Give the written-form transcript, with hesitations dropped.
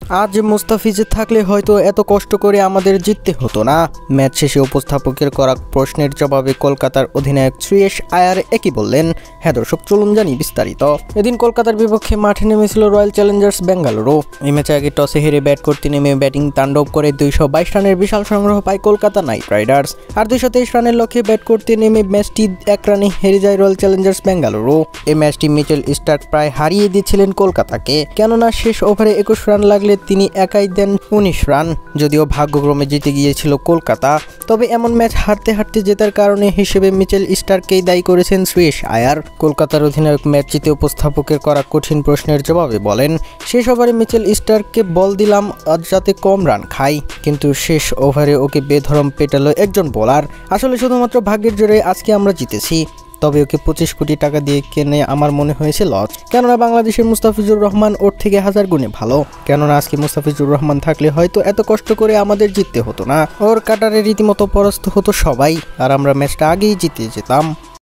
আজ মুস্তাফিজ থাকলে হয়তো এত কষ্ট করে আমাদের জিততে হতো না। ম্যাচ শেষে উপস্থাপকের করা প্রশ্নের জবাবে কলকাতার অধিনায়ক শ্রেয়স আয়ার একই বললেন। হ্যাঁ দর্শক, চলুন জানি বিস্তারিত। এদিন কলকাতার বিপক্ষে মাঠে নেমেছিল রয়্যাল চ্যালেঞ্জার্স বেঙ্গালুরু। এই ম্যাচে আগে টসে হেরে ব্যাট করতে নেমে ব্যাটিং তাণ্ডব করে 222 রানের বিশাল সংগ্রহ পায় কলকাতা নাইট রাইডার্স। আর 223 রানের লক্ষ্যে ব্যাট করতে নেমে ম্যাচটি 1 রানে হেরে যায় রয়্যাল চ্যালেঞ্জার্স বেঙ্গালুরু। এই ম্যাচটি মিচেল স্টার্ক প্রায় হারিয়ে দিয়েছিলেন কলকাতাকে, কেননা শেষ ওভারে 21 রান লাগলে তিনি একাই দেন 19 রান। যদিও ভাগ্যক্রমে জিতে গিয়েছিল কলকাতা, তবে এমন ম্যাচ হারতে হারতে জেতার কারণে হিসেবে মিচেল স্টার্ককেই দায়ী করেছেন শ্রেয়স আয়ার। কলকাতার অধিনায়ক ম্যাচ জিতে উপস্থাপকের করা কঠিন প্রশ্নের জবাবে বলেন, শেষ ওভারে মিচেল স্টার্ককে বল দিলাম যাতে কম রান খাই, কিন্তু শেষ ওভারে ওকে বেধরম পেটালো একজন বোলার। আসলে শুধুমাত্র ভাগ্যের জোরে আজকে আমরা জিতেছি, তবে ওকে 25 কোটি টাকা দিয়ে কেনে আমার মনে হয়েছে লস, কেননা বাংলাদেশের মুস্তাফিজুর রহমান ওর থেকে 1000 গুণে ভালো। কেননা আজকে মুস্তাফিজুর রহমান থাকলে হয়তো এত কষ্ট করে আমাদের জিততে হতো না। ওর কাটারে রীতিমতো পরাস্ত হতো সবাই, আর আমরা ম্যাচটা আগেই জিতে যেতাম।